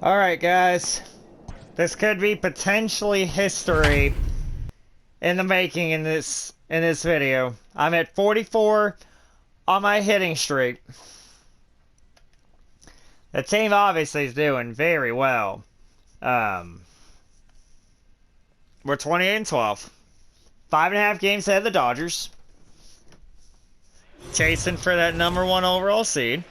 All right, guys. This could be potentially history in the making in this video. I'm at 44 on my hitting streak. The team obviously is doing very well. We're 28-12. 5.5 games ahead of the Dodgers. Chasing for that #1 overall seed.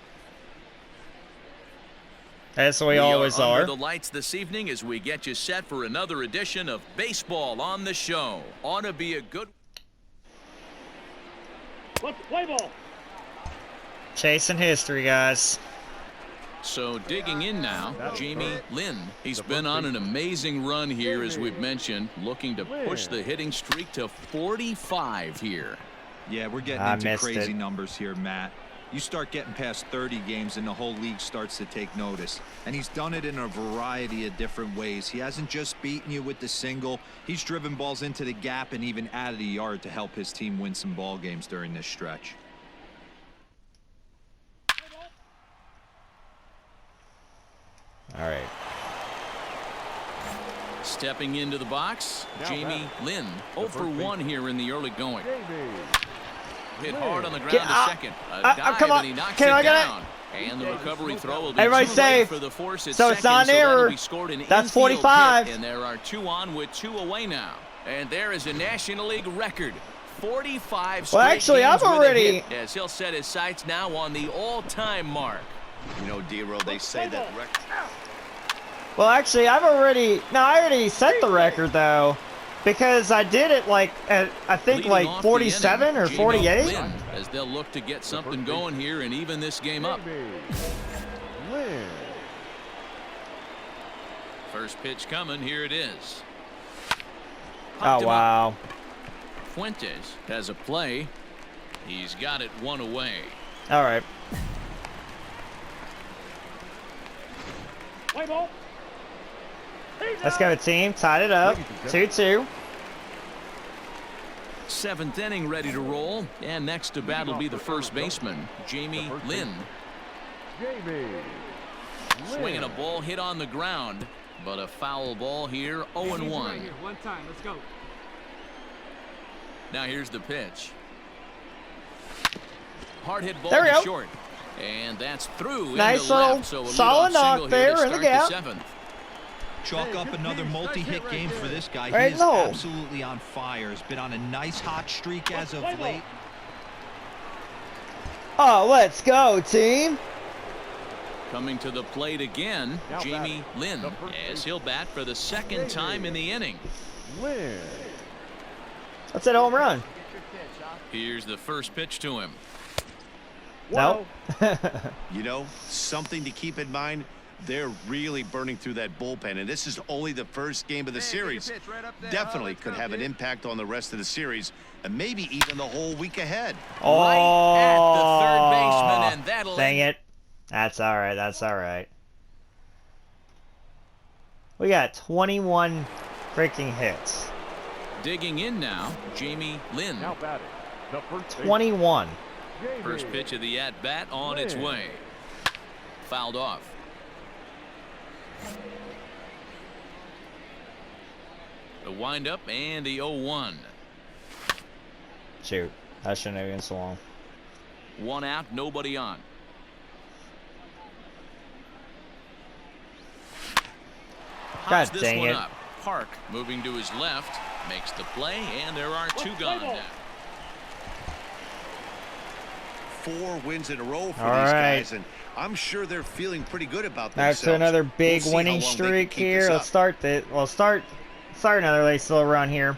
As we always are. Under the lights this evening as we get you set for another edition of Baseball on the Show. Ought to be a good. Let's play ball. Chasing history, guys. So digging in now, Jamie Lynn. He's been on an amazing run here, as we've mentioned, looking to push the hitting streak to 45 here. Yeah, we're getting into crazy numbers here, Matt. You start getting past 30 games and the whole league starts to take notice. And he's done it in a variety of different ways. He hasn't just beaten you with the single. He's driven balls into the gap and even added a yard to help his team win some ball games during this stretch. All right. Stepping into the box, Jamie Lynn. 0 for 1 here in the early going. Hit hard on the ground to second. A dive, come on. and he knocks Can it I get down. And the recovery throw will be everybody too safe. late for the force at So it's not an error. That's 45. And there are 2 on with 2 away now. And there is a National League record. 45 straight Well, actually, games I've with a already. hit, as he'll set his sights now on the all-time mark. You know, D-Row, they say that record. Well, actually, I already set the record though, because I did it like at I think Leading like off 47 the or inning, 48. Lynn, as they'll look to get something going here and even this game up. First pitch coming. Here it is. Popped Oh him up. wow. Fuentes has a play. He's got it 1 away. All right. Play ball. Let's go, team. Tied it up. 2-2. 7th inning ready to roll. And next to bat will be the first baseman, Jamie Lynn. Swinging a ball hit on the ground, but a foul ball here. 0-1. One time. Let's go. Now here's the pitch. Hard hit ball There we to go. short. And that's through. Nice into little left, so a solid leadoff knock single there here in to the start gap. 7th. Chalk up another multi-hit game for this guy. Right, He is no. absolutely on fire. He's been on a nice hot streak as of late. Oh, let's go, team. Coming to the plate again, Jamie Lynn, as he'll bat for the 2nd time in the inning. That's a home run. Here's the first pitch to him. Nope. You know, something to keep in mind, they're really burning through that bullpen, and this is only the first game of the series. Definitely could have an impact on the rest of the series, and maybe even the whole week ahead. Oh, Right at the third baseman, and that'll dang it. That's all right. That's all right. We got 21 freaking hits. Digging in now, Jamie Lynn. 21. First pitch of the at-bat on its way. Fouled off. The windup and the 0-1. Shoot. I shouldn't have been so long. 1 out, nobody on. God Pops this dang one it. up. Park moving to his left, makes the play, and there are 2 gone now. 4 wins in a row for All these right. guys, and I'm sure they're feeling pretty good about That's themselves. another big We'll see winning how long they can streak keep here. this Let's up. start this. We'll start another nice little run here.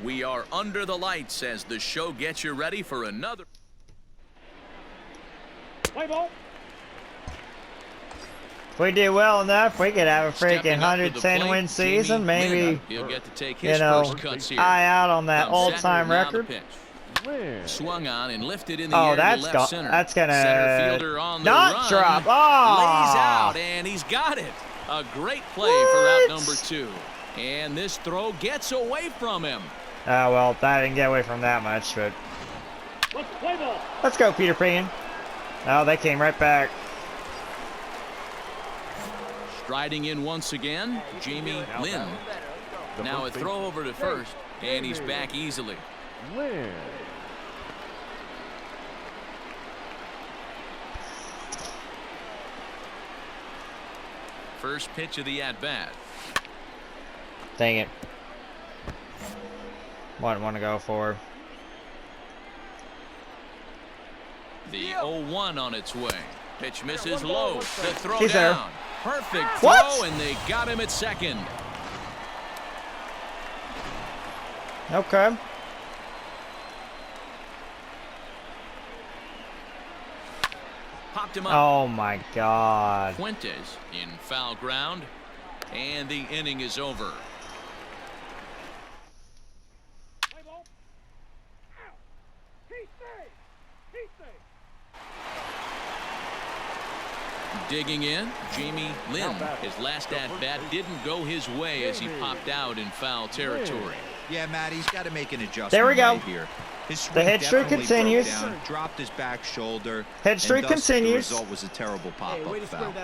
We are under the lights as the show gets you ready for another. Play ball. If we do well enough, we could have a freaking Stepping up to the 110 plate, win season. Jamie Maybe, Lynn. He'll get to take his you know, first cuts here. eye out on that Comes set, all-time now the record. pitch. Swung on and lifted in the Oh, air to that's left center. gonna Center fielder on the not run. drop. Lays Oh, out, and he's got it. A great play for out number 2. And this throw gets away from him. well, that didn't get away from that much, but Play ball. Let's go, Peter Pan. Oh, they came right back. Striding in once again, Jamie Lynn. Now a throw over to first, and he's back easily. First pitch of the at-bat. Dang it. What want to go for? The 0-1 on its way. Pitch misses low. The throw He's down. there. Perfect What? throw, and they got him at second. Okay. Popped him up. Oh my God. Fuentes in foul ground, and the inning is over. Play ball. Out. He's safe. He's safe. Digging in, Jamie Lynn. His last at-bat didn't go his way as he popped out in foul territory. Yeah, Matt, he's got to make an adjustment There we go. right here. His swing The hit streak definitely broke continues. down, dropped his back shoulder. Hit streak and thus continues. The result was a terrible pop-up foul.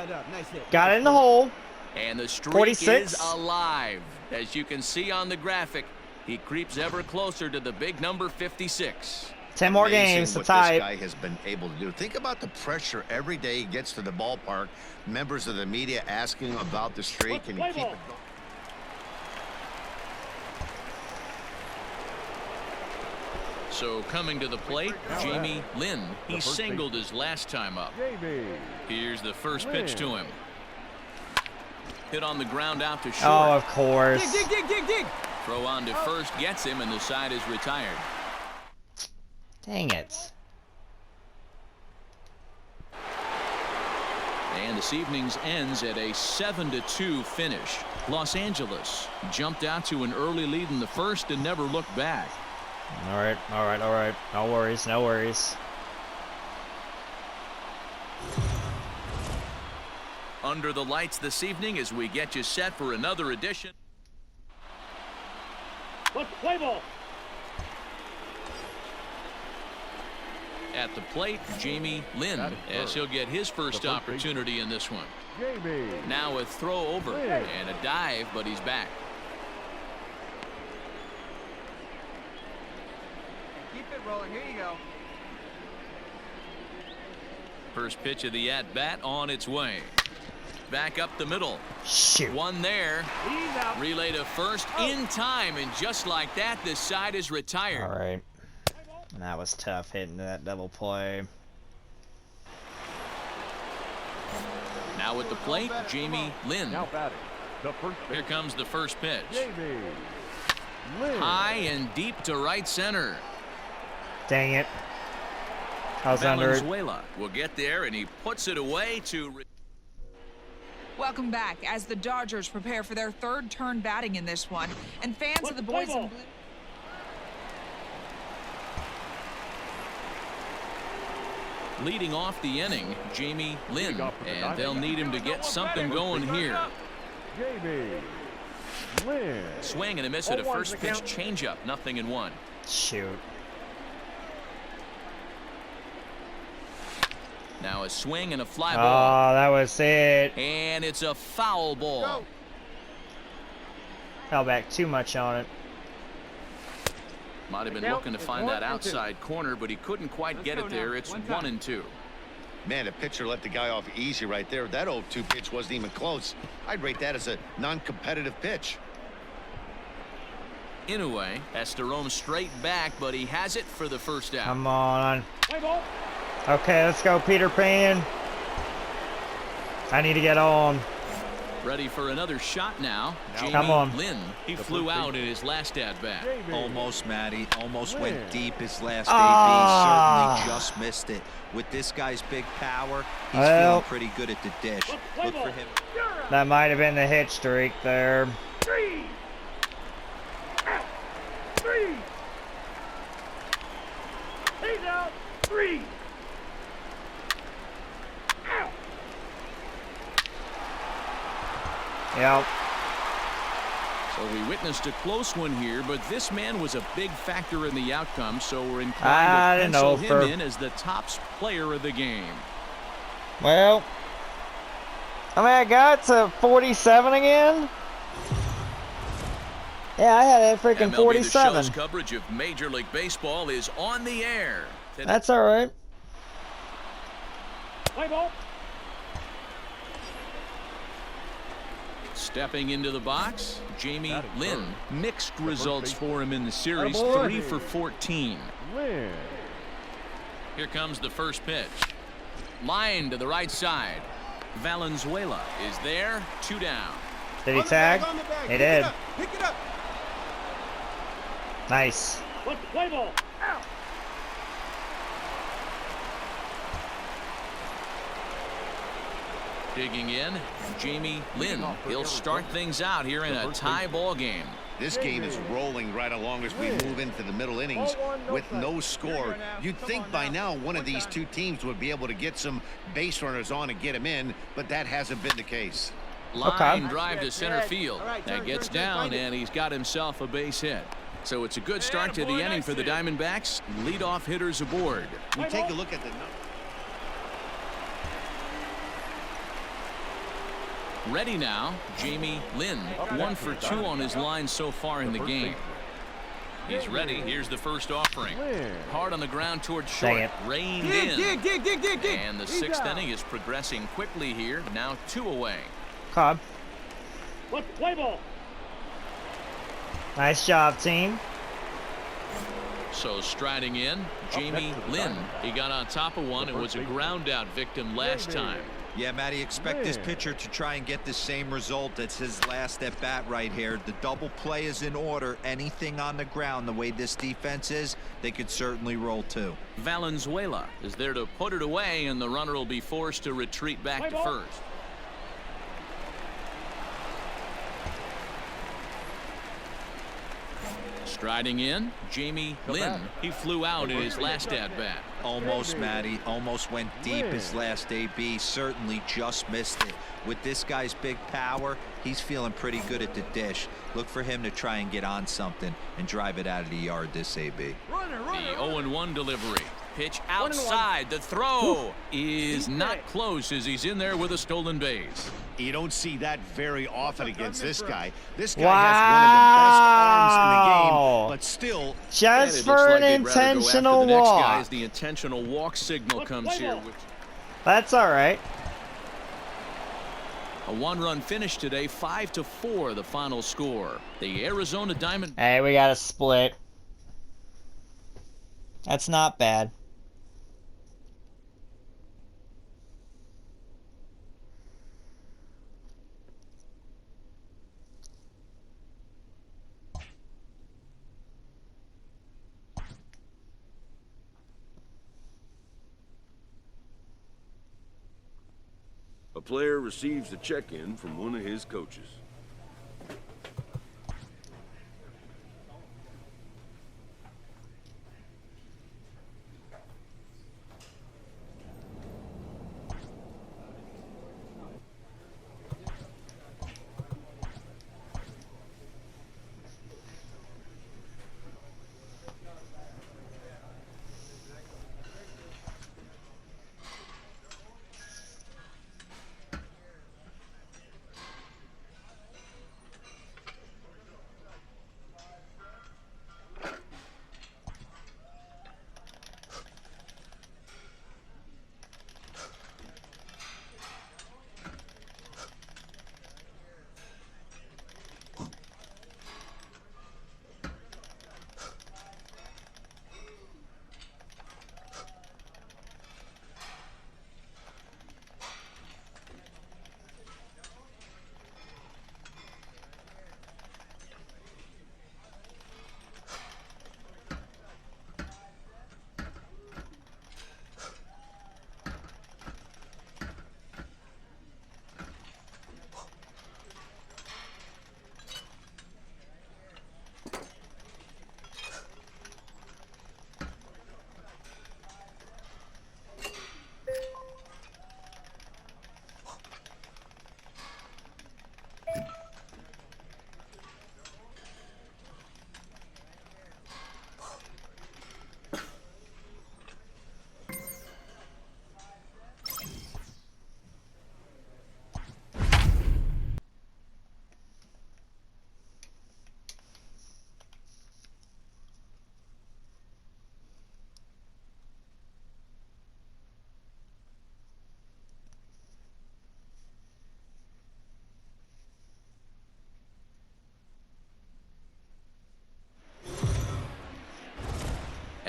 Got it in the hole. And the streak 46. is alive. As you can see on the graphic, he creeps ever closer to the big number 56. 10 more Amazing games to what tie this it. guy has been able to do. Think about the pressure every day he gets to the ballpark. Members of the media asking him about the streak, and he keep it going. So coming to the plate, Jamie Lynn. He singled his last time up. Here's the first pitch to him. Hit on the ground out to short. Oh, of course. Dig. Throw on to first gets him, and the side is retired. Dang it. And this evening's ends at a 7-2 finish. Los Angeles jumped out to an early lead in the first and never looked back. All right. No worries. Under the lights this evening as we get you set for another edition. Let's play ball. At the plate, Jamie Lynn, as he'll get his first opportunity in this one. Now a throw over and a dive, but he's back. Keep it rolling. Here you go. First pitch of the at-bat on its way. Back up the middle. Shoot. One there. He's out. Relay to first in time, and just like that, this side is retired. All right. That was tough hitting that double play. Now at the plate, Jamie Lynn. Here comes the first pitch. High and deep to right center. Dang it. I was under it. Valenzuela will get there, and he puts it away to... Welcome back as the Dodgers prepare for their third turn batting in this one. And fans of the boys in blue. Leading off the inning, Jamie Lynn, and they'll need him to get something going here. Swing and a miss at a first pitch changeup, 0-1. Shoot. Now a swing and a fly Oh, ball, that was it. and it's a foul ball. Fell back too much on it. Might have been looking to find that outside corner, but he couldn't quite get it there. It's 1-2. Man, the pitcher let the guy off easy right there. That 0-2 pitch wasn't even close. I'd rate that as a non-competitive pitch. Inoue has to roam straight back, but he has it for the first out. Come on. Play ball. Okay, let's go, Peter Pan. I need to get on. Ready for another shot now. Jamie Come on. Lynn. He flew out in his last at-bat. Almost, Matty. Almost went deep his last Ah. AB. Certainly just missed it. With this guy's big power, he's Well. feeling pretty good at the dish. Look for him. That might have been the hit streak there. 3. Out. 3. He's out. 3. Out. So Well, we witnessed a close one here, but this man was a big factor in the outcome, so we're I inclined to don't know, pencil him in as the top player of the game. Well, I mean, I got to 47 again. Yeah, I had that freaking MLB 47. The Show's coverage of Major League Baseball is on the air. That's all right. Play ball. Stepping into the box, Jamie Lynn. Mixed results for him in the series, 3 for 14. Here comes the first pitch. Line to the right side. Valenzuela is there, 2 down. Did he tag? He did. Pick it up. Nice. Let's play ball. Out. Digging in, Jamie Lynn. He'll start things out here in a tie ball game. This game is rolling right along as we move into the middle innings with no score. You'd think by now one of these two teams would be able to get some base runners on and get them in, but that hasn't been the case. Line drive to center field. That gets down, and he's got himself a base hit. So it's a good start to the inning for the Diamondbacks. Leadoff hitters aboard. We take a look at the numbers. Ready now, Jamie Lynn. 1 for 2 on his line so far in the game. He's ready. Here's the first offering. Hard on the ground towards short. Reined in. Dig. And the 6th inning is progressing quickly here. Now 2 away. Cobb. Let's play ball. Nice job, team. So striding in, Jamie Lynn. He got on top of one and was a ground out victim last time. Yeah, Matty, expect this pitcher to try and get the same result as his last at bat right here. The double play is in order. Anything on the ground, the way this defense is, they could certainly roll too. Valenzuela is there to put it away, and the runner will be forced to retreat back to first. Striding in, Jamie Lynn. He flew out in his last at-bat. Almost, Matty. Almost went deep his last AB. Certainly just missed it. With this guy's big power, he's feeling pretty good at the dish. Look for him to try and get on something and drive it out of the yard this AB. The 0-1 delivery. Pitch outside. The throw is not close as he's in there with a stolen base. You don't see that very often against this guy. This guy has one of the best arms in the game, but still. Just for an intentional walk. Guys, the intentional walk signal comes here. That's all right. A 1-run finish today, 5-4 the final score. The Arizona Diamondbacks. Hey, we got a split. That's not bad. A player receives a check-in from one of his coaches.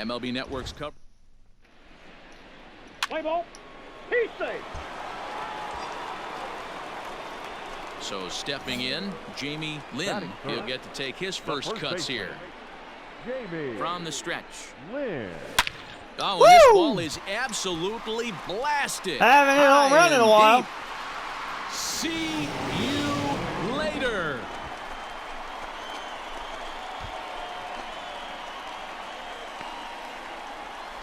MLB Network's cover. Play ball. He's safe. So stepping in, Jamie Lynn. He'll get to take his first cuts here. From the stretch. Oh, Woo! this ball is absolutely blasted. I haven't hit a home run in a while. Deep. See you later.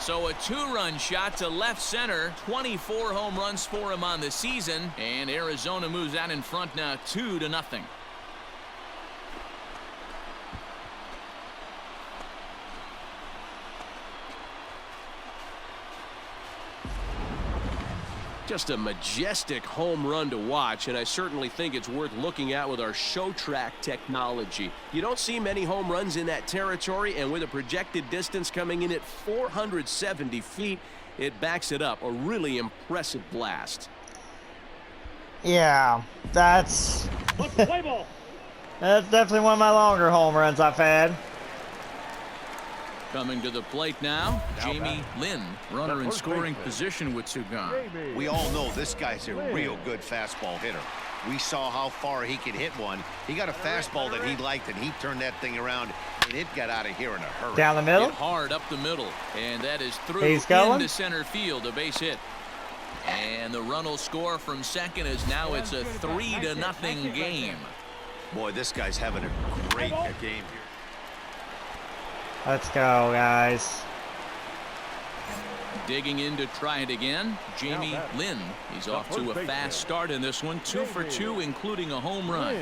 So a 2-run shot to left center. 24 home runs for him on the season. And Arizona moves out in front now 2-0. Just a majestic home run to watch, and I certainly think it's worth looking at with our show track technology. You don't see many home runs in that territory, and with a projected distance coming in at 470 feet, it backs it up. A really impressive blast. Yeah, that's Play ball. that's definitely one of my longer home runs I've had. Coming to the plate now, Jamie Lynn, runner in scoring position with two gone. We all know this guy's a real good fastball hitter. We saw how far he could hit one. He got a fastball that he liked, and he turned that thing around, and it got out of here in a hurry. Down the middle. Hit hard up the middle, and that is through He's going. into center field, a base hit. And the run will score from second as now it's a 3-0 game. Boy, this guy's having a great game here. Let's go, guys. Digging in to try it again, Jamie Lynn. He's off to a fast start in this one, 2 for 2, including a home run.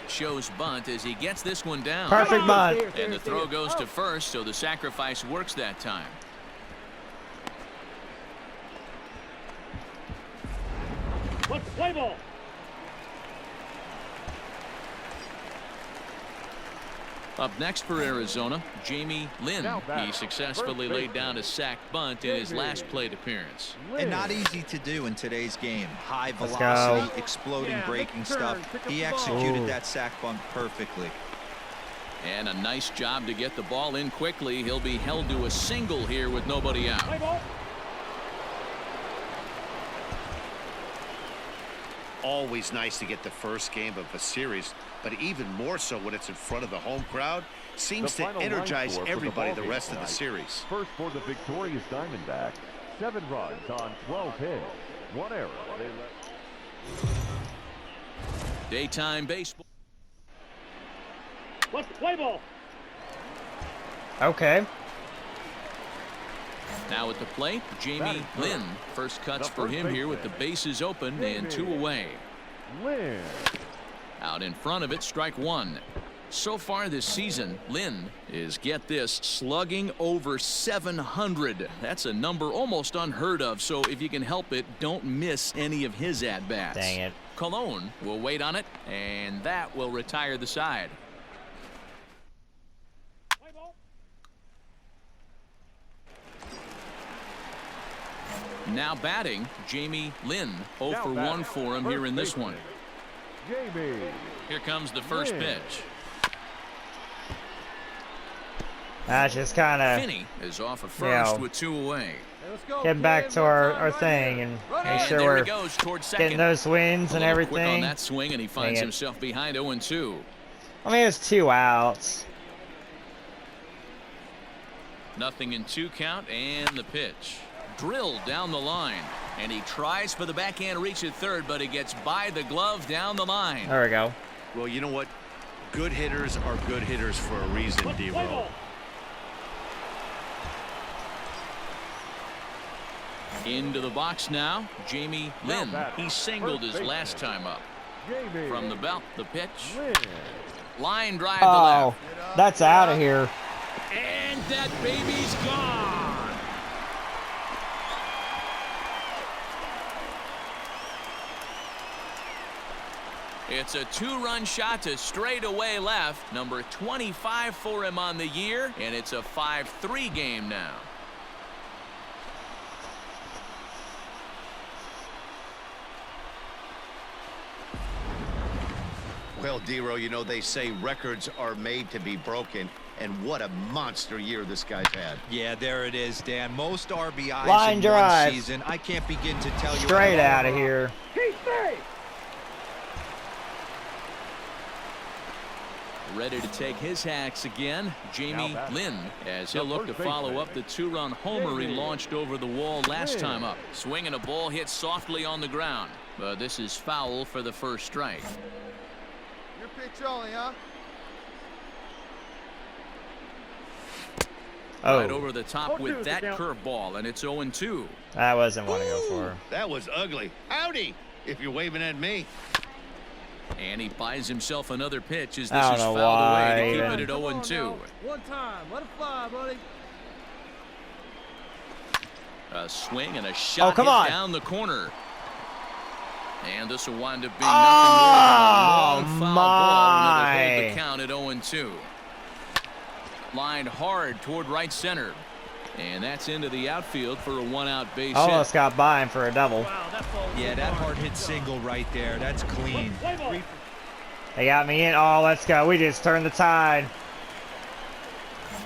Shows bunt as he gets this one down. Perfect bunt. And the throw goes to first, so the sacrifice works that time. Let's play ball. Up next for Arizona, Jamie Lynn. He successfully laid down a sac bunt in his last plate appearance. And not easy to do in today's game. High Let's velocity, go. exploding breaking stuff. He executed that sac bunt perfectly. And a nice job to get the ball in quickly. He'll be held to a single here with nobody out. Play ball. Always nice to get the first game of a series, but even more so when it's in front of the home crowd. Seems to energize everybody the rest of the series. First for the victorious Diamondbacks, 7 runs on 12 hits, 1 error. Daytime baseball. Let's play ball. Okay. Now at the plate, Jamie Lynn. First cuts for him here with the bases open and 2 away. Out in front of it, strike 1. So far this season, Lynn is, get this, slugging over 700. That's a number almost unheard of, so if you can help it, don't miss any of his at-bats. Dang it. Colon will wait on it, and that will retire the side. Play ball. Now batting, Jamie Lynn. 0 for 1 for him here in this one. Here comes the first pitch. That's just kind of Finney is off at first with 2 away. getting back to our thing and make sure there he we're goes towards second. getting those wins and A little quick on everything. that swing, and he finds himself behind 0-2. I mean, it was 2 outs. Nothing in 2 count, and the pitch. Drilled down the line, and he tries for the backhand reach at third, but he gets by the glove down the line. There we go. Well, you know what? Good hitters are good hitters for a reason, D-Roll. Into the box now, Jamie Lynn. He singled his last time up. From the belt, the pitch. Line drive to Oh, left. that's out of here. And that baby's gone. It's a 2-run shot to straightaway left. Number 25 for him on the year, and it's a 5-3 game now. Well, D-Roll, you know, they say records are made to be broken. And what a monster year this guy's had. Yeah, there it is, Dan. Most RBIs Line in drive. one season. I can't begin to tell you. Straight out of here. He saves. Ready to take his hacks again, Jamie Now Lynn, as he'll look to follow up the two-run homer he launched over the wall last time up. Swinging a ball hit softly on the ground, but this is foul for the first strike. Your pitch only, huh? Oh, Right over the top with that curveball, and it's 0-2. that wasn't what I go for. That was ugly. Howdy, if you're waving at me. And he buys himself another pitch as I this don't is know fouled why away to keep even. it at 0-2. One time. Let it fly, buddy. A swing and a shot come hit on. down the corner. And this will wind up being Oh, nothing more than a long foul ball, and it'll hold my. the count at 0-2. Lined hard toward right center. And that's into the outfield for a one-out base Almost hit. got by him for a double. Wow, that ball was Yeah, that hard hit single right there. That's clean. Play ball. They got me in. Oh, let's go. We just turned the tide.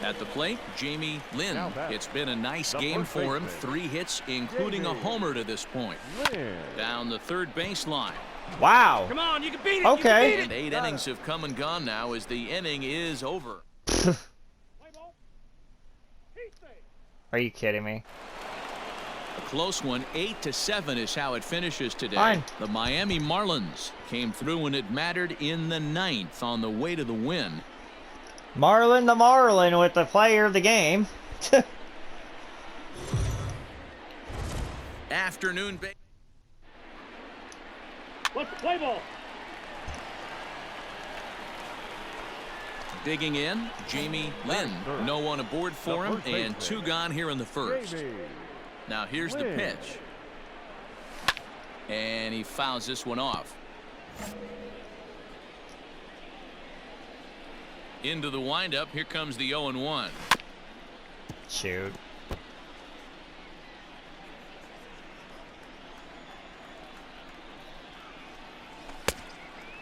At the plate, Jamie Lynn. Now back. It's been a nice The game first for him. baseman. 3 hits, including a Jamie homer to this point. Lynn. Down the third baseline. Wow. Come on, you can beat it. Okay. You can And beat 8 innings have come and gone now as the inning is over. it. Play ball. He saves. Are you kidding me? A close one, 8-7 is how it finishes today. Fine. The Miami Marlins came through when it mattered in the 9th on the way to the win. Marlin the Marlin with the player of the game. Afternoon. Let's play ball. Digging in, Jamie Lynn. No one aboard for him, and 2 gone here in the first. Jamie Now here's the Lynn. pitch. And he fouls this one off. Into the windup, here comes the 0-1. Shoot.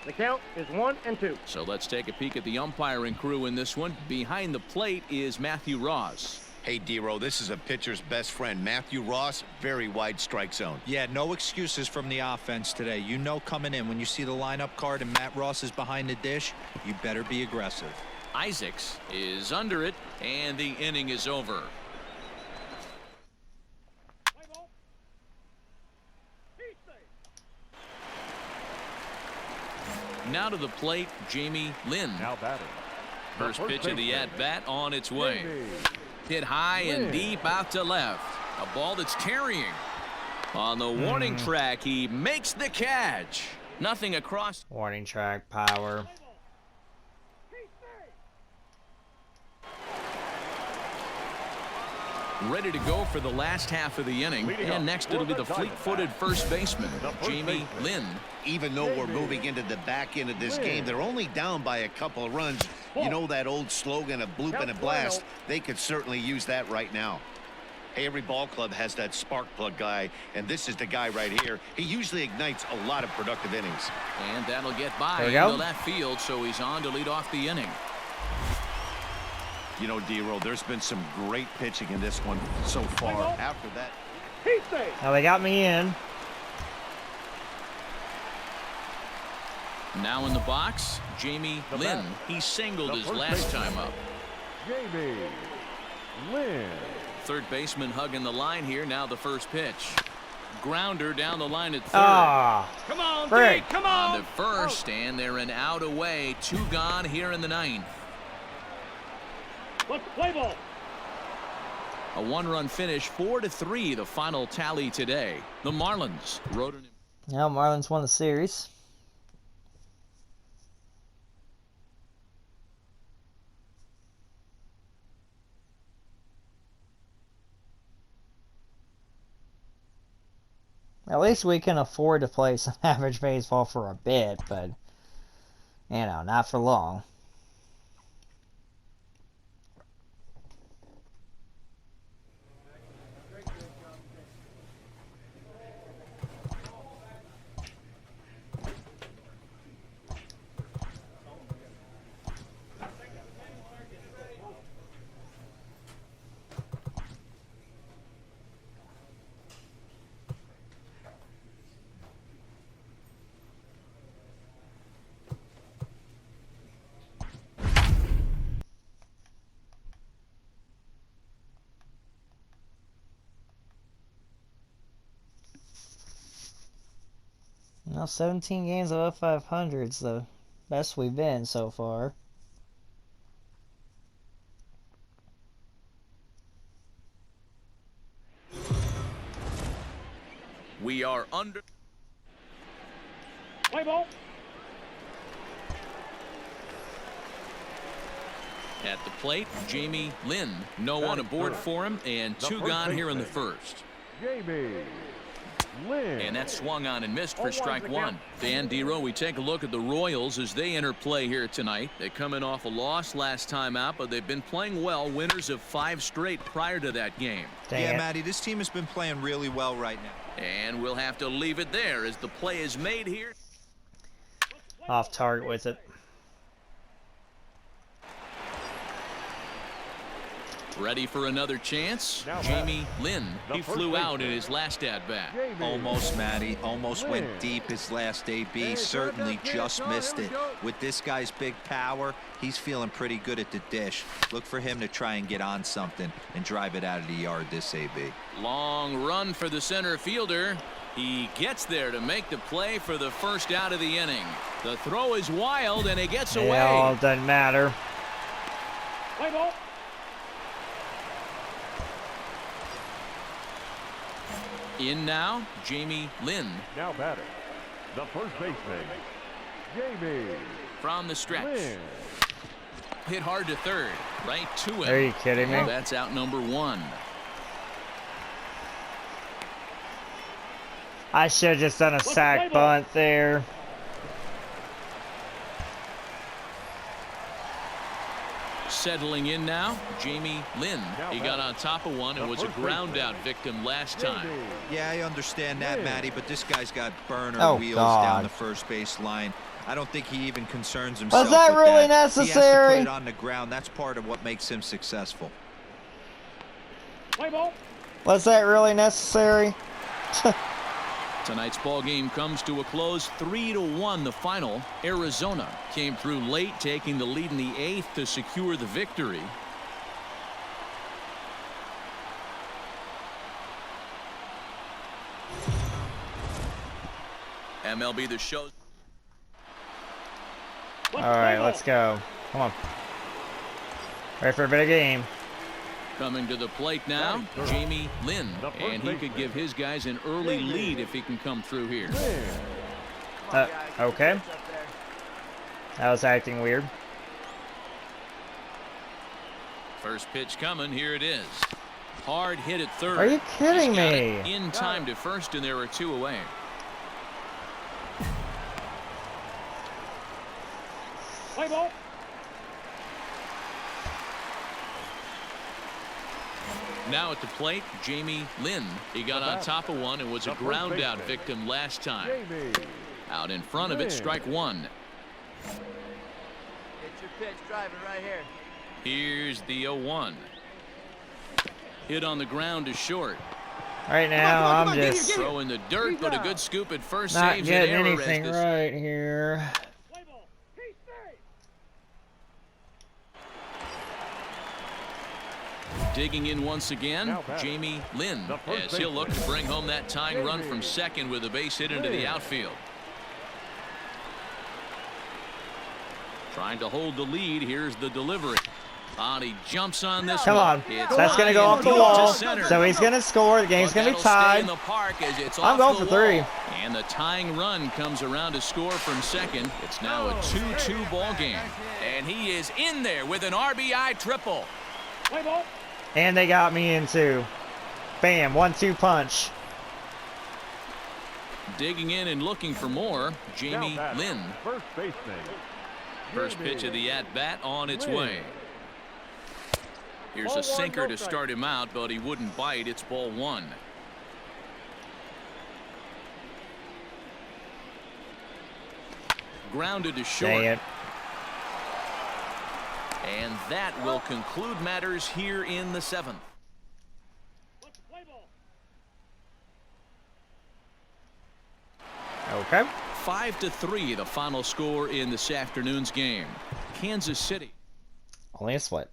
The count is 1-2. So let's take a peek at the umpiring crew in this one. Behind the plate is Matthew Ross. Hey, D-Row, this is a pitcher's best friend. Matthew Ross, very wide strike zone. Yeah, no excuses from the offense today. You know coming in when you see the lineup card and Matt Ross is behind the dish, you better be aggressive. Isaacs is under it, and the inning is over. Play ball. He saves. Now to the plate, Jamie Lynn. Now batting. The First pitch of the baseman. at-bat on its way. Jamie Hit high and Lynn. deep out to left. A ball that's carrying. On the warning track, he makes the catch. Nothing across. Warning track power. He saves. Ready to go for the last half of the inning. Leading And up next it'll be the for the fleet-footed first baseman, The first Jamie baseman. Lynn. Even though we're Jamie moving into the back end of this Lynn. game, they're only down by a couple of runs. You know that old slogan, a bloop and a blast? They could certainly use that right now. Hey, every ball club has that spark plug guy, and this is the guy right here. He usually ignites a lot of productive innings. And that'll get by There we go. into left field, so he's on to lead off the inning. You know, D-Row, there's been some great pitching in this one so far. After that, He saves. Now they got me in. Now in the box, Jamie The Lynn. batter. He singled The his first last baseman. time up. Jamie Lynn. Third baseman hugging the line here. Now the first pitch. Grounder down the line at third. Ah. Come on, Frick. D. Come On on. to first, and they're an out away. 2 gone here in the 9th. Let's play ball. A 1-run finish, 4-3, the final tally today. The Marlins rode an. Now Marlins won the series. At least we can afford to play some average baseball for a bit, but, you know, not for long. Now 17 games above 500 is the best we've been so far. We are under. Play ball. At the plate, Jamie Lynn. No one aboard for him, and two gone here in the first. Jamie Lynn. And that swung on and missed for strike one. Dan Dero, we take a look at the Royals as they enter play here tonight. They come in off a loss last time out, but they've been playing well. Winners of 5 straight prior to that game. Yeah, Matty, this team has been playing really well right now. And we'll have to leave it there as the play is made here. Off target with it. Ready for another chance. Jamie Lynn. He flew out in his last at-bat. Almost, Matty. Almost went deep his last AB. Certainly just missed it. With this guy's big power, he's feeling pretty good at the dish. Look for him to try and get on something and drive it out of the yard this AB. Long run for the center fielder. He gets there to make the play for the first out of the inning. The throw is wild, and it gets away. It doesn't matter. Play ball. In now, Jamie Lynn. Now batter, the first baseman, Jamie From the stretch. Lynn. Hit hard to third. Right to him. Are you kidding me? And that's out number 1. I should have just done a sack bunt there. Settling in now, Jamie Lynn. He got on top of one and was a ground out victim last time. Yeah, I understand that, Matty, but this guy's got burner wheels God. down the first base line. I don't think he even concerns himself Was that with really that. He has to necessary? put it on the ground. That's part of what makes him successful. Play ball. Was that really necessary? Tonight's ball game comes to a close, 3-1 the final. Arizona came through late, taking the lead in the 8th to secure the victory. MLB The Show. All right, let's go. Come on. Ready for a bit of game. Coming to the plate now, Jamie Lynn, and he could give his guys an early lead if he can come through here. Okay. That was acting weird. First pitch coming, here it is. Hard hit at third. Are you kidding He's got me? it in time to first, and there are 2 away. Play ball. Now at the plate, Jamie Lynn. He got on top of one and was a ground out victim last time. Out in front of it, strike 1. Get your pitch driving right here. Here's the 0-1. Hit on the ground to short. Right now, I'm just Throw in the dirt, but a good scoop at first not saves getting an error. anything right here. Play ball. He's safe. Digging in once again, Jamie Lynn, as he'll look to bring home that tying run from second with a base hit into the outfield. Trying to hold the lead. Here's the delivery. He jumps on this Come one. on. It's That's going to go high off the and deep to wall. center. So he's going to score. The game's going to be That'll stay in tied. the park as it's I'm off going the for 3. wall. And the tying run comes around to score from second. It's now a 2-2 ball game. And he is in there with an RBI triple. Play ball. And they got me in too. Bam, 1-2 punch. Digging in and looking for more, Jamie Lynn. First baseman. First pitch of the at-bat on its way. Here's a sinker to start him out, but he wouldn't bite. It's ball 1. Grounded to short. Dang it. And that will conclude matters here in the 7th. Play ball. Okay. 5-3 the final score in this afternoon's game. Kansas City. Only a split.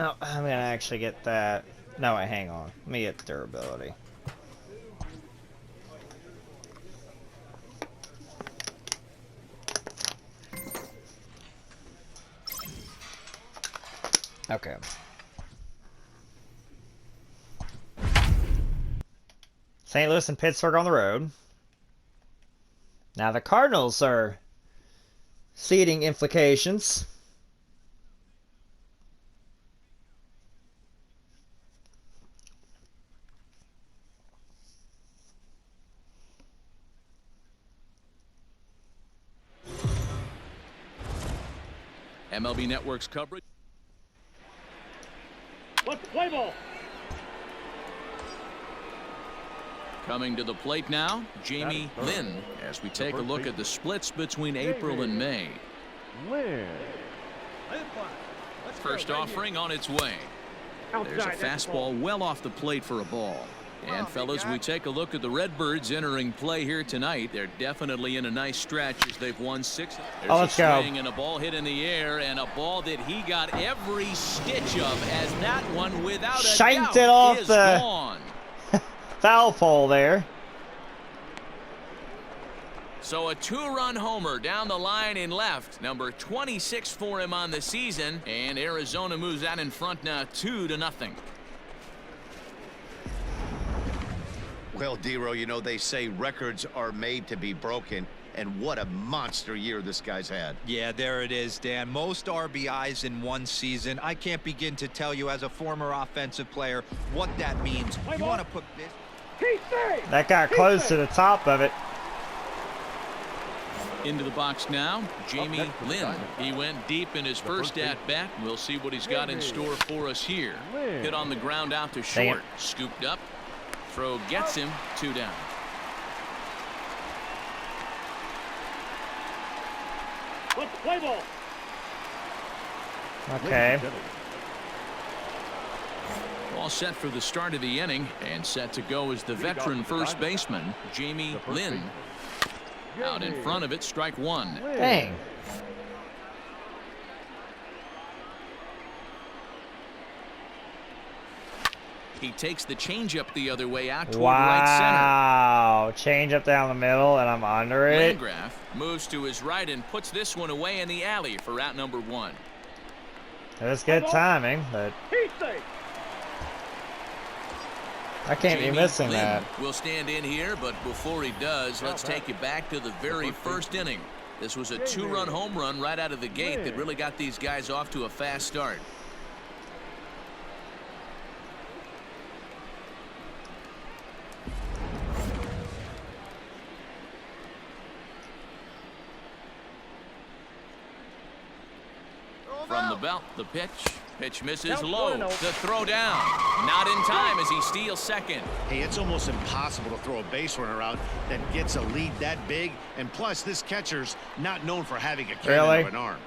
Oh, I'm gonna actually get that. No, wait, hang on. Let me get durability. Okay. St. Louis and Pittsburgh on the road. Now the Cardinals are seeding implications. MLB Network's coverage. Let's play ball. Coming to the plate now, Jamie Lynn, as we take a look at the splits between April and May. Lynn. First offering on its way. There's a fastball well off the plate for a ball. And fellas, we take a look at the Redbirds entering play here tonight. They're definitely in a nice stretch as they've won 6. There's let's a go. swing and a ball hit in the air, and a ball that he got every stitch of, as that one without a Shanked doubt it off is the gone. foul pole there. So a 2-run homer down the line in left, number 26 for him on the season, and Arizona moves out in front now 2-0. Well, D-Row, you know, they say records are made to be broken, and what a monster year this guy's had. Yeah, there it is, Dan. Most RBIs in one season. I can't begin to tell you as a former offensive player what that means. You want to put this... That got close to the top of it. Into the box now, Jamie Lynn. He went deep in his first at-bat. We'll see what he's got in store for us here. Hit on the ground out to short. Scooped up. Throw gets him 2 down. Let's play ball. Okay. All set for the start of the inning, and set to go is the veteran first baseman, Jamie Lynn. Out in front of it, strike 1. Dang. He takes the changeup the other way out toward right center. Wow. Change up down the middle, and I'm under it. Landgraf moves to his right and puts this one away in the alley for out number 1. It was good timing, but He's safe. I can't be missing Lynn that. will stand in here, but before he does, let's take you back to the very first inning. This was a 2-run home run right out of the gate that really got these guys off to a fast start. From the belt, the pitch. Pitch misses low. The throw down. Not in time as he steals second. Hey, it's almost impossible to throw a base runner out that gets a lead that big. And plus, this catcher's not known for having a cannon of an arm.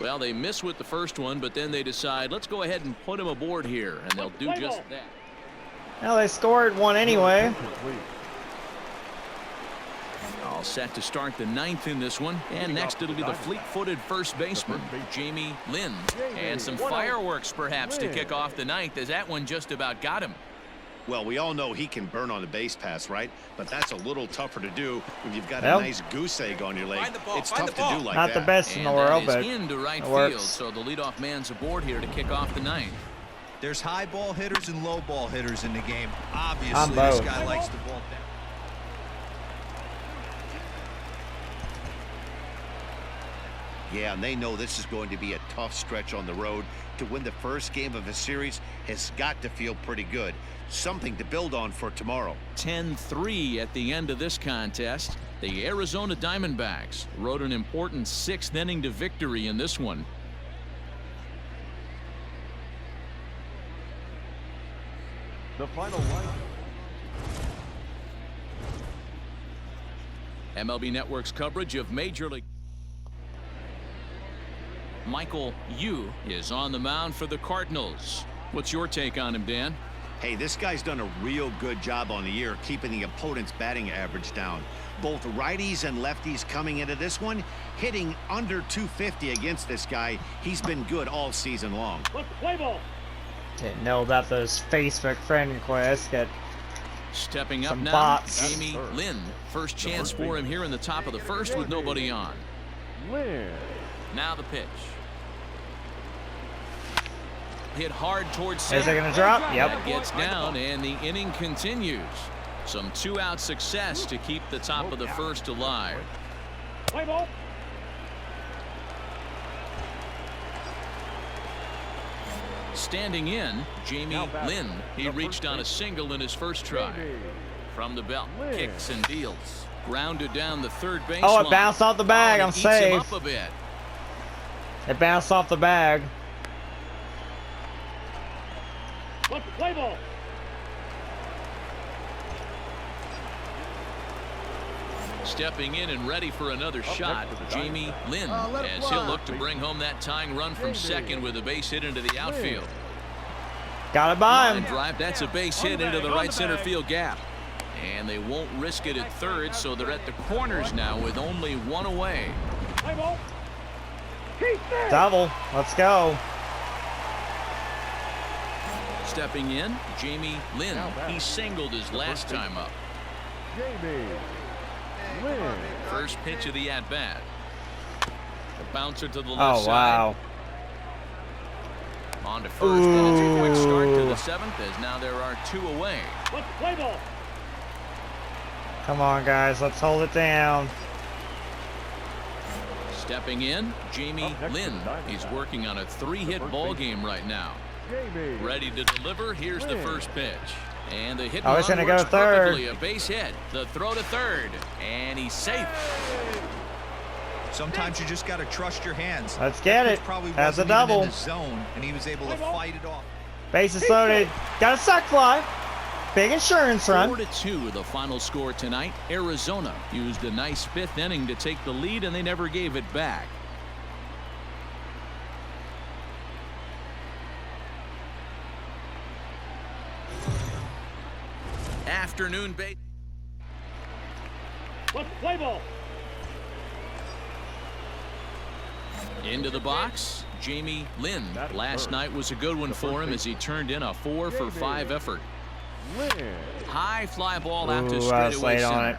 Well, they miss with the first one, but then they decide, let's go ahead and put him aboard here, and they'll do just that. Well, they scored one anyway. All set to start the 9th in this one. And next it'll be the fleet-footed first baseman, Jamie Lynn. And some fireworks perhaps to kick off the 9th, as that one just about got him. Well, we all know he can burn on a base pass, right? But that's a little tougher to do when you've got a nice goose egg on your leg. It's tough to do like that. Not the best in the world, but into right it field, works. so the leadoff man's aboard here to kick off the 9th. There's high ball hitters and low ball hitters in the game. Obviously, I'm this both. guy likes the ball down. Yeah, and they know this is going to be a tough stretch on the road. To win the first game of a series has got to feel pretty good. Something to build on for tomorrow. 10-3 at the end of this contest. The Arizona Diamondbacks rode an important 6th inning to victory in this one. The final line. MLB Network's coverage of Major League. Michael Yu is on the mound for the Cardinals. What's your take on him, Dan? Hey, this guy's done a real good job on the year keeping the opponent's batting average down. Both righties and lefties coming into this one, hitting under 250 against this guy. He's been good all season long. Let's play ball. Didn't know about those Facebook friend requests. Got Stepping up some now, bots. Jamie Lynn. First chance for him here in the top of the first with nobody on. Lynn. Now the pitch. Hit hard towards Is center. it gonna drop? That Yep. gets down, and the inning continues. Some two-out success to keep the top of the first alive. Play ball. Standing in, Jamie Lynn. He reached on a single in his first try. From the belt, kicks and deals. Grounded down the third baseline. Oh, it bounced off the bag. Oh, I'm it eats him safe. up a bit. It bounced off the bag. Let's play ball. Stepping in and ready for another shot, Jamie Lynn, as he'll look to bring home that tying run from second with a base hit into the outfield. Got it by Line him. drive, that's a base hit into the right center field gap. And they won't risk it at third, so they're at the corners now with only one away. Play ball. He's there. Double. Let's go. Stepping in, Jamie Lynn. He singled his last time up. Jamie Lynn. First pitch of the at-bat. The bouncer to the left Oh, side. wow. On to first, and it's a quick start to the seventh, as now there are two away. Let's play ball. Come on, guys. Let's hold it down. Stepping in, Jamie Lynn. He's working on a three-hit ball game right now. Jamie. Ready to deliver. Here's the first pitch. And the hit Oh, it's run gonna go works third. perfectly. A base hit. The throw to third. And he's safe. Sometimes you just got to trust your hands. Let's get That it. pitch probably That's a wasn't even double. in the zone, and he was able to fight it off. Bases loaded. Got a suck fly. Big insurance run. 4-2 the final score tonight. Arizona used a nice fifth inning to take the lead, and they never gave it back. Afternoon bait. Let's play ball. Into the box, Jamie Lynn. Last night was a good one for him as he turned in a 4-for-5 effort. Lynn. High fly ball out to Ooh, I was straightaway late on center. it.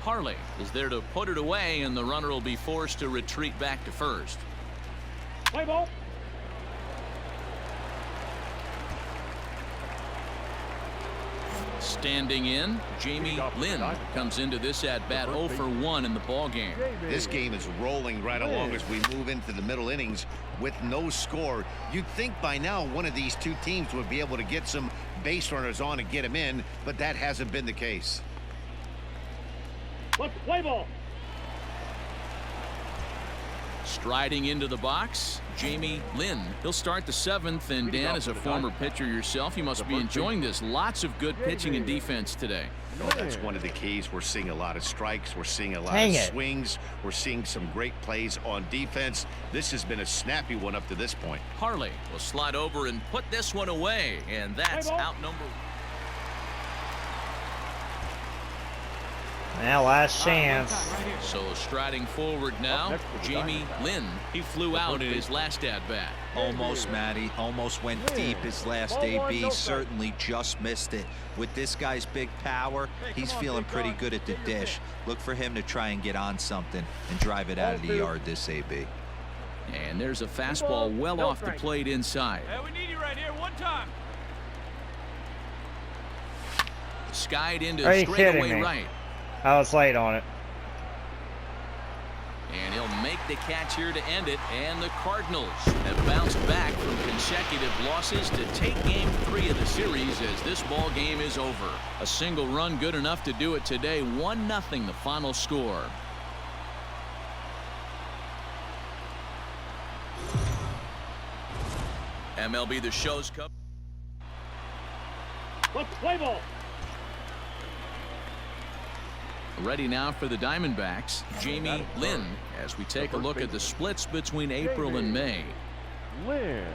Harley is there to put it away, and the runner will be forced to retreat back to first. Play ball. Standing in, Jamie Lynn comes into this at-bat 0 for 1 in the ball game. This game is rolling right along as we move into the middle innings with no score. You'd think by now one of these two teams would be able to get some base runners on and get them in, but that hasn't been the case. Let's play ball. Striding into the box, Jamie Lynn. He'll start the seventh, and Dan, as a former pitcher yourself, you must be enjoying this. Lots of good pitching and defense today. Oh, that's one of the keys. We're seeing a lot of strikes. We're seeing a lot Dang of it. swings. We're seeing some great plays on defense. This has been a snappy one up to this point. Harley will slide over and put this one away, and that's Hey, ball. outnumbered. Now, last chance. So striding forward now, Jamie Lynn. He flew out in his last at-bat. Almost, Matty. Almost went deep his last AB. Certainly just missed it. With this guy's big power, he's feeling pretty good at the dish. Look for him to try and get on something and drive it out of the yard this AB. And there's a fastball well off the plate inside. Hey, we need you right here. One time. Skied into Are you kidding straightaway me? right. I was late on it. And he'll make the catch here to end it. And the Cardinals have bounced back from consecutive losses to take game 3 of the series as this ball game is over. A single run good enough to do it today. 1-0 the final score. MLB The Show's cup. Let's play ball. Ready now for the Diamondbacks, Jamie Lynn, as we take a look at the splits between April and May. Lynn.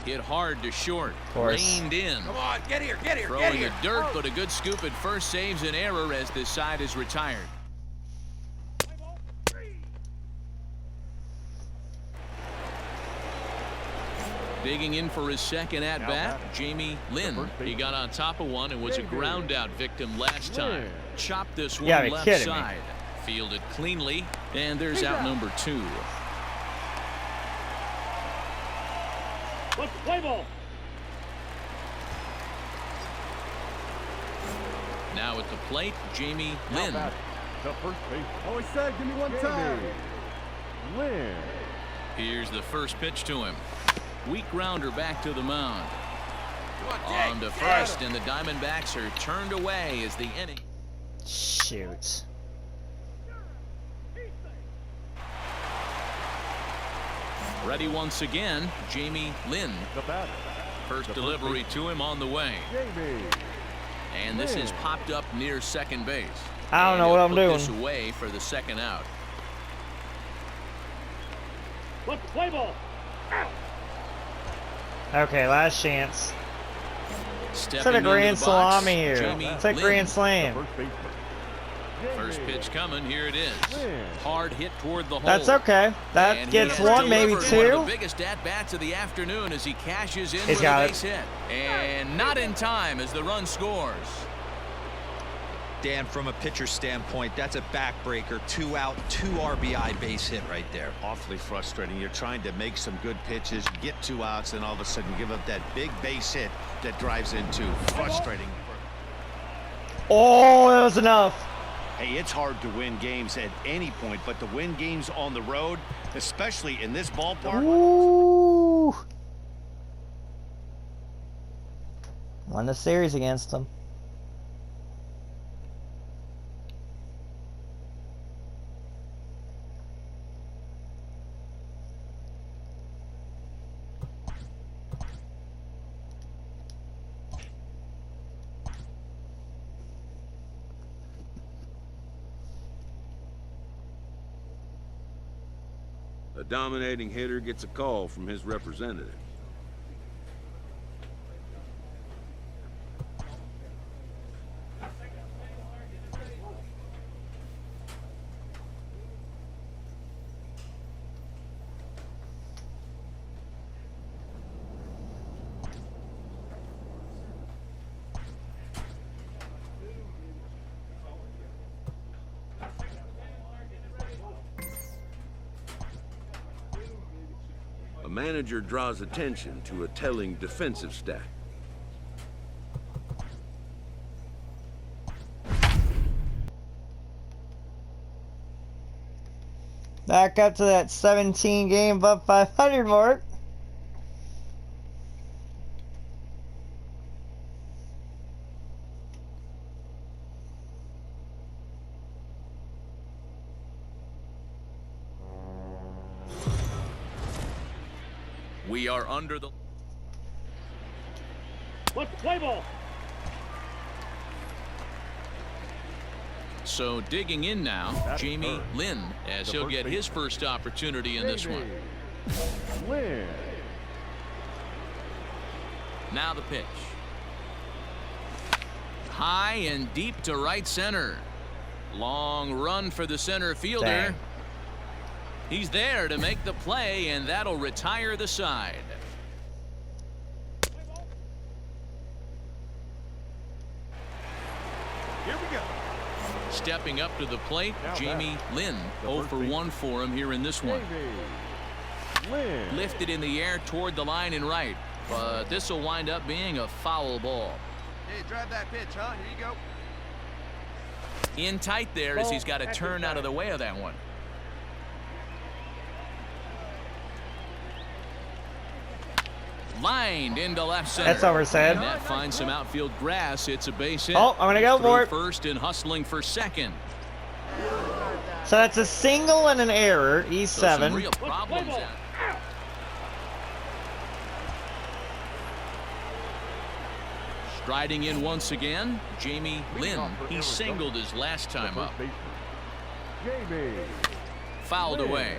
Hit hard to short. Of course. Reined in. Come on, get here, get here, Throwing get here. the dirt, but a good scoop at first saves an error as this side is retired. Digging in for his second at-bat, Jamie Lynn. He got on top of one and was a ground-out victim last time. Chopped this one left side. Fielded cleanly, and there's out number 2. Let's play ball. Now at the plate, Jamie Lynn. The first base. Always said, give me one time. Lynn. Here's the first pitch to him. Weak grounder back to the mound. On to first, and the Diamondbacks are turned away as the inning. Shoot. Ready once again, Jamie Lynn. The batter. First delivery to him on the way. Jamie. And this has popped up near second base. I don't know what I'm doing. This away for the second out. Let's play ball. Okay, last chance. Stepping It's a into grand the box, salami here. Jamie It's a Lynn. grand slam. First baseman. First pitch coming. Here it is. Lynn. Hard hit toward the hole. That's okay. That And gets he has one, maybe delivered one of two. the biggest at-bats of the afternoon as he cashes in He's with got a it. base hit. And not in time as the run scores. Dan, from a pitcher standpoint, that's a backbreaker. 2 out, 2 RBI base hit right there. Awfully frustrating. You're trying to make some good pitches, get 2 outs, and all of a sudden give up that big base hit that drives in 2. Frustrating. Oh, that was enough. Hey, it's hard to win games at any point, but to win games on the road, especially in this ballpark. Ooh. Won the series against them. A dominating hitter gets a call from his representative. A manager draws attention to a telling defensive stat. Back up to that 17 game above 500 mark. We are under the... Let's play ball. So digging in now, That's Jamie first. Lynn, as The he'll first get his baseman. first opportunity in this one. Lynn. Now the pitch. High and deep to right center. Long run for the center fielder. Dang. He's there to make the play, and that'll retire the side. Here we go. Stepping up to the plate, Now Jamie Lynn. the 0 first for baseman. 1 for him here in this one. Jamie Lynn. Lifted in the air toward the line and right, but this will wind up being a foul ball. Hey, drive that pitch, huh? Here you go. In tight there as he's got to turn out of the way of that one. Lined into left center. That's over, Sad. And that finds some outfield grass. It's a base hit. Oh, I'm gonna go Through for it. first and hustling for second. So that's a single and an error. So E7. some real problems out. Striding in once again, Jamie Lynn. He singled his last time up. Jamie. Fouled Lynn. away.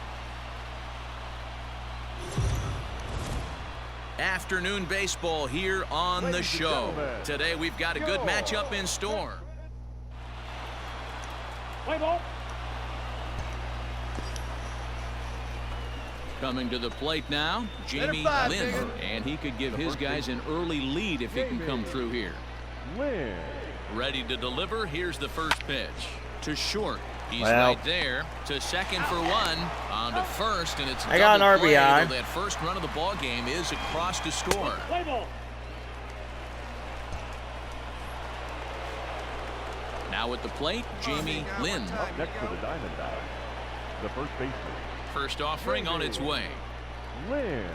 afternoon baseball here on the show. Today we've got a good matchup in store. Play ball. Coming to the plate now, Jamie Lynn. And he could give his guys an early lead if he can come through here. Lynn. Ready to deliver. Here's the first pitch. To short. He's Well, right there. To second for one. On to first, and it's I got an double play, RBI. though that first run of the ball game is across to score. Play ball. Now at the plate, Jamie Lynn. Up next for the Diamondbacks, the first baseman, First offering on its way. Lynn.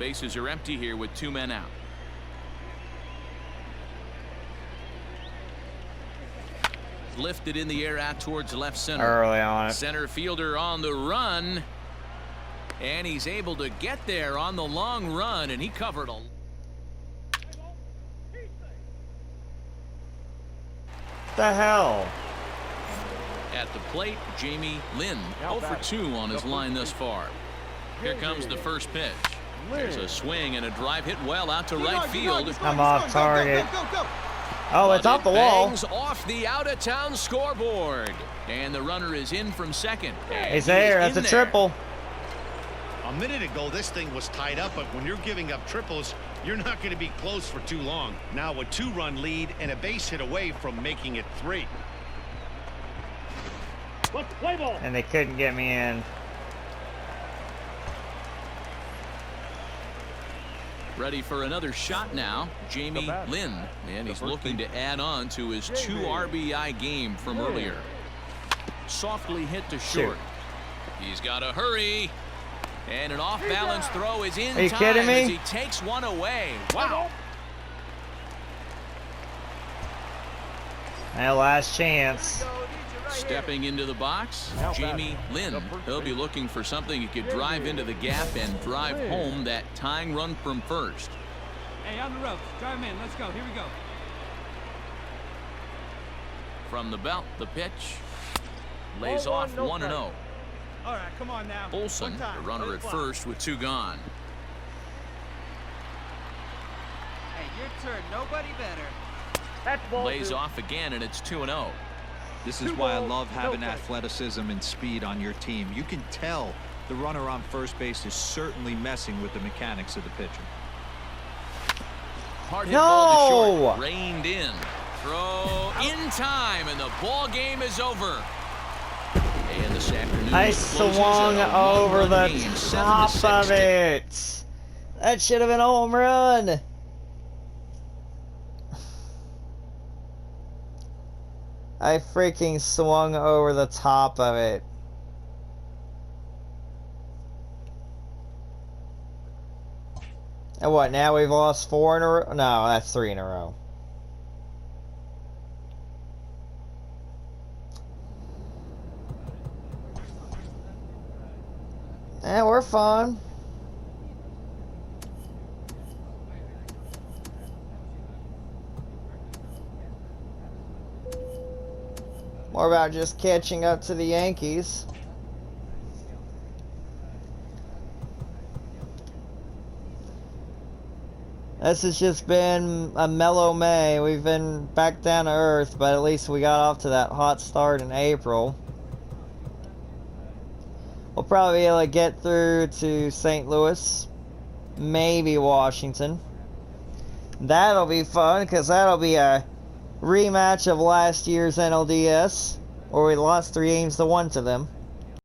Bases are empty here with 2 men out. Lifted in the air out towards left center. Early on it. Center fielder on the run. And he's able to get there on the long run, and he covered a... The hell? At the plate, Jamie Lynn, 0 for 2 on his line thus far. Here comes the first pitch. There's a swing and a drive hit well out to right field. I'm off target. Oh, it's off the wall. Bangs off the out-of-town scoreboard. And the runner is in from second. And He's he there. is That's a in triple. A minute ago, this thing was tied up, but when you're giving up triples, you're not going to be close for too long. Now a 2-run lead and a base hit away from making it 3. Let's play ball. And they couldn't get me in. Ready for another shot now, Jamie Lynn. And he's looking to add on to his 2 RBI game from earlier. Softly hit to short. He's got to hurry. And an off-balance throw is in Are you time kidding me? as he takes one away. Wow. And last chance. Stepping into the box, Jamie Lynn. He'll be looking for something he could drive into the gap and drive home that tying run from first. Hey, on the ropes. Drive him in. Let's go. Here we go. From the belt, the pitch. Lays off 1-0. All right, come on now. Olson, the runner at first with 2 gone. Hey, your turn. Nobody better. That's ball Lays 2. off again, and it's 2-0. This is why I love having athleticism and speed on your team. You can tell the runner on first base is certainly messing with the mechanics of the pitcher. Hard hit ball to short. No! Reined in. Throw in time, and the ball game is over. And this afternoon I closes swung at a over the 1-run game, top 7-6 of it. That should have been a home run. I freaking swung over the top of it. And what, now we've lost 4 in a row? No, that's 3 in a row. And we're fine. More about just catching up to the Yankees. This has just been a mellow May. We've been back down to earth, but at least we got off to that hot start in April. We'll probably be able to get through to St. Louis, maybe Washington. That'll be fun, because that'll be a rematch of last year's NLDS, where we lost 3 games to 1 to them.